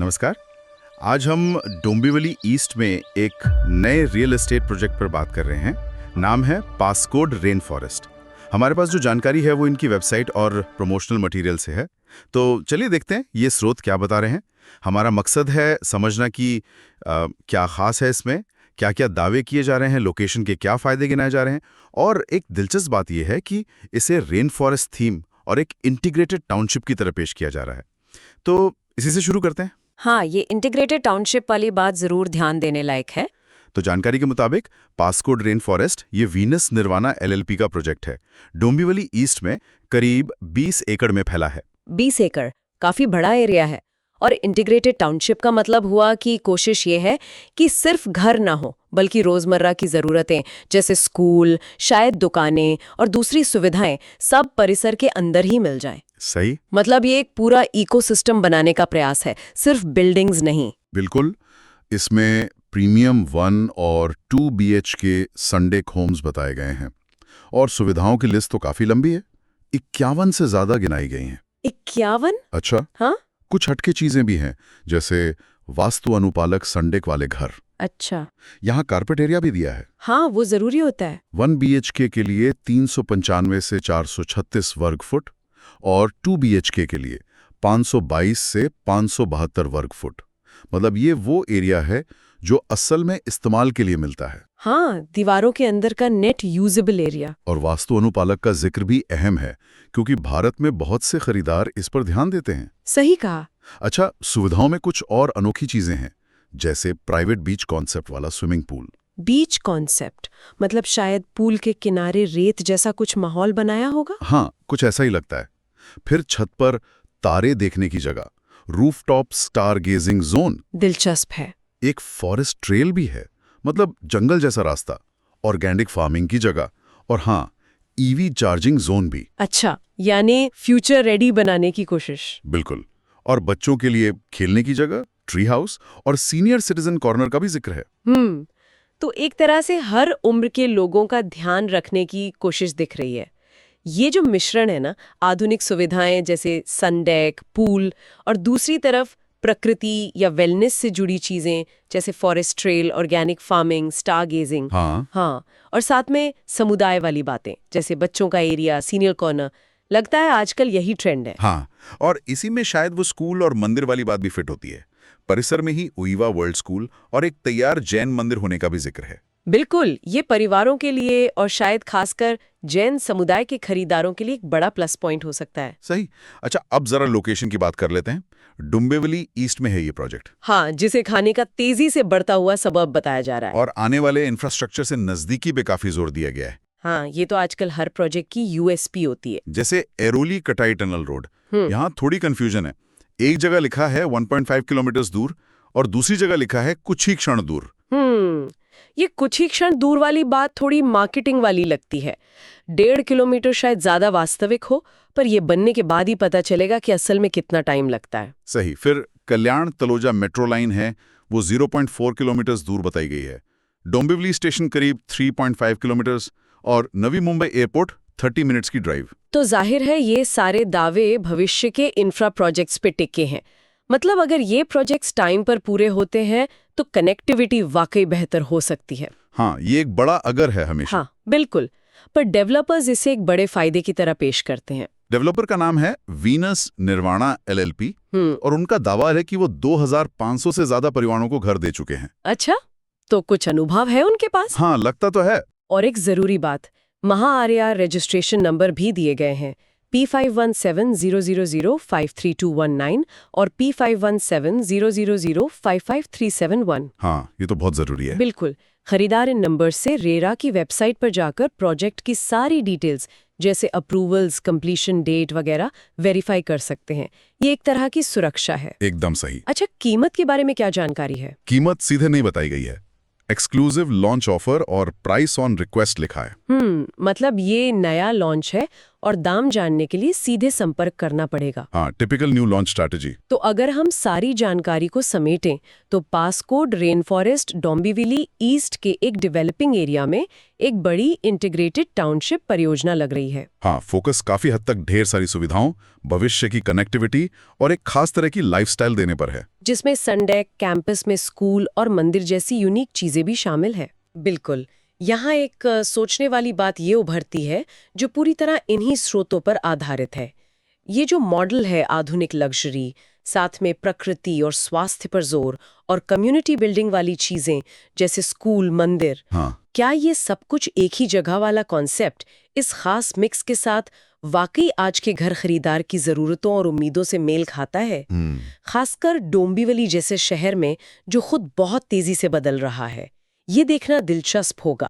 नमस्कार। आज हम डोंबिवली ईस्ट में एक नए रियल एस्टेट प्रोजेक्ट पर बात कर रहे हैं। नाम है पासकोड रेन फॉरेस्ट। हमारे पास जो जानकारी है वो इनकी वेबसाइट और प्रमोशनल मटेरियल से है। तो चलिए देखते हैं ये स्रोत क्या बता रहे हैं। हमारा मकसद है समझना कि क्या खास है इसमें, क्या क्या दावे किए जा रहे हैं, लोकेशन के क्या फ़ायदे गिनाए जा रहे हैं, और एक दिलचस्प बात यह है कि इसे रेन फॉरेस्ट थीम और एक इंटीग्रेटेड टाउनशिप की तरह पेश किया जा रहा है। तो इसी से शुरू करते हैं। हाँ, ये इंटीग्रेटेड टाउनशिप वाली बात जरूर ध्यान देने लायक है। तो जानकारी के मुताबिक पासकोड रेन फॉरेस्ट ये वीनस निर्वाणा एलएलपी का प्रोजेक्ट है। डोंबिवली ईस्ट में करीब 20 एकड़ में फैला है। 20 एकड़ काफी बड़ा एरिया है। और इंटीग्रेटेड टाउनशिप का मतलब हुआ कि कोशिश ये है कि सिर्फ घर ना हो बल्कि रोजमर्रा की जरूरतें जैसे स्कूल, शायद दुकानें और दूसरी सुविधाएं सब परिसर के अंदर ही मिल जाएं। सही। मतलब ये एक पूरा इकोसिस्टम बनाने का प्रयास है, सिर्फ बिल्डिंग्स नहीं। बिल्कुल। इसमें प्रीमियम 1 और 2 BHK संडेक होम्स बताए गए हैं और सुविधाओं की लिस्ट तो काफी लंबी है। 51 से ज्यादा गिनाई गई हैं। 51? अच्छा। हाँ, कुछ हटके चीजें भी हैं, जैसे वास्तु अनुपालक संडेक वाले घर। अच्छा। यहाँ कारपेट एरिया भी दिया है। हाँ, वो जरूरी होता है। 1 BHK के लिए 395 से 436 वर्ग फुट और 2 BHK के लिए 522 से 572 वर्ग फुट। मतलब ये वो एरिया है जो असल में इस्तेमाल के लिए मिलता है। हाँ, दीवारों के अंदर का नेट यूजेबल एरिया। और वास्तु अनुपालक का जिक्र भी अहम है क्योंकि भारत में बहुत से खरीदार इस पर ध्यान देते हैं। सही कहा। अच्छा, सुविधाओं में कुछ और अनोखी चीजें हैं, जैसे प्राइवेट बीच कॉन्सेप्ट वाला स्विमिंग पूल। बीच कॉन्सेप्ट मतलब शायद पूल के किनारे रेत जैसा कुछ माहौल बनाया होगा। हाँ, कुछ ऐसा ही लगता है। फिर छत पर तारे देखने की जगह, रूफटॉप स्टार गेजिंग जोन। दिलचस्प है। एक फॉरेस्ट ट्रेल भी है, मतलब जंगल जैसा रास्ता, ऑर्गेनिक फार्मिंग की जगह, और हाँ, ईवी चार्जिंग जोन भी। अच्छा, यानी फ्यूचर रेडी बनाने की कोशिश। बिल्कुल। और बच्चों के लिए खेलने की जगह, ट्री हाउस और सीनियर सिटीजन कॉर्नर का भी जिक्र है। तो एक तरह से हर उम्र के लोगों का ध्यान रखने की कोशिश दिख रही है। ये जो मिश्रण है ना, आधुनिक सुविधाएं जैसे सनडेक, पूल और दूसरी तरफ प्रकृति या वेलनेस से जुड़ी चीजें जैसे forest trail, organic farming, star gazing. हाँ, और साथ में समुदाय वाली बातें जैसे बच्चों का एरिया, सीनियर कॉर्नर। लगता है आजकल यही ट्रेंड है। हाँ, और इसी में शायद वो स्कूल और मंदिर वाली बात भी फिट होती है। परिसर में ही उईवा वर्ल्ड स्कूल और एक तैयार जैन मंदिर होने का भी जिक्र है। बिल्कुल, ये परिवारों के लिए और शायद खासकर जैन समुदाय के खरीदारों के लिए एक बड़ा प्लस पॉइंट हो सकता है। सही। अच्छा, अब जरा लोकेशन की बात कर लेते हैं। डुम्बिवली ईस्ट में है ये प्रोजेक्ट। हाँ, जिसे खाने का तेजी से बढ़ता हुआ सबब बताया जा रहा है। और आने वाले इंफ्रास्ट्रक्चर से नजदीकी पे काफी जोर दिया गया है। हाँ, ये तो आजकल हर प्रोजेक्ट की USP होती है। जैसे एरोली कटाई टनल रोड, यहाँ थोड़ी कंफ्यूजन है। एक जगह लिखा है 1.5 किलोमीटर दूर और दूसरी जगह लिखा है कुछ ही क्षण दूर। ये कुछ ही क्षण दूर वाली बात थोड़ी मार्केटिंग वाली लगती है। 1.5 किलोमीटर शायद ज्यादा वास्तविक हो, पर ये बनने के बाद ही पता चलेगा कि असल में कितना टाइम लगता है। सही। फिर कल्याण तलोजा मेट्रो लाइन है, वो 0.4 किलोमीटर दूर बताई गई है। डोंबिवली स्टेशन करीब 3.5 किलोमीटर और नवी मुंबई एयरपोर्ट 30 मिनट्स की ड्राइव। तो जाहिर है ये सारे दावे भविष्य के इंफ्रा प्रोजेक्ट्स पे टिके हैं। मतलब अगर ये प्रोजेक्ट्स टाइम पर पूरे होते हैं तो कनेक्टिविटी वाकई बेहतर हो सकती है। हाँ, ये एक बड़ा अगर है हमेशा। हाँ, बिल्कुल। पर डेवलपर्स इसे एक बड़े फायदे की तरह पेश करते हैं। डेवलपर का नाम है वीनस निर्वाणा LLP और उनका दावा है कि वो 2500 से ज्यादा परिवारों को घर दे चुके हैं। अच्छा, तो कुछ अनुभव है उनके पास। हाँ, लगता तो है। और एक जरूरी बात, महाआर्या रजिस्ट्रेशन नंबर भी दिए गए हैं, P5170005321 और P5170005537 हाँ, ये तो बहुत जरूरी है। बिल्कुल। खरीदार इन नंबर से रेरा की वेबसाइट पर जाकर प्रोजेक्ट की सारी डिटेल्स जैसे अप्रूवल्स, कंप्लीशन डेट वगैरह वेरीफाई कर सकते हैं। ये एक तरह की सुरक्षा है। एकदम सही। अच्छा, कीमत के बारे में क्या जानकारी है? कीमत सीधे नहीं बताई गई है। एक्सक्लूसिव लॉन्च ऑफर और प्राइस ऑन रिक्वेस्ट लिखा है। मतलब ये नया लॉन्च है और दाम जानने के लिए सीधे संपर्क करना पड़ेगा। हाँ, टिपिकल न्यू लॉन्च स्ट्रैटेजी। तो अगर हम सारी जानकारी को समेटें तो passcode rain forest Dombivli east के एक डेवलपिंग एरिया में एक बड़ी इंटीग्रेटेड टाउनशिप परियोजना लग रही है। हाँ, फोकस काफी हद तक ढेर सारी सुविधाओं, भविष्य की कनेक्टिविटी और एक खास तरह की लाइफस्टाइल देने पर है, जिसमें सनडेक, कैंपस में स्कूल और मंदिर जैसी यूनिक चीजें भी शामिल है। बिल्कुल, यहाँ एक सोचने वाली बात ये उभरती है जो पूरी तरह इन्हीं स्रोतों पर आधारित है। ये जो मॉडल है आधुनिक लग्जरी, साथ में प्रकृति और स्वास्थ्य पर जोर और कम्युनिटी बिल्डिंग वाली चीजें जैसे स्कूल, मंदिर, हाँ, क्या ये सब कुछ एक ही जगह वाला कॉन्सेप्ट इस खास मिक्स के साथ वाकई आज के घर खरीदार की जरूरतों और उम्मीदों से मेल खाता है? खासकर डोंबिवली जैसे शहर में जो खुद बहुत तेजी से बदल रहा है। ये देखना दिलचस्प होगा।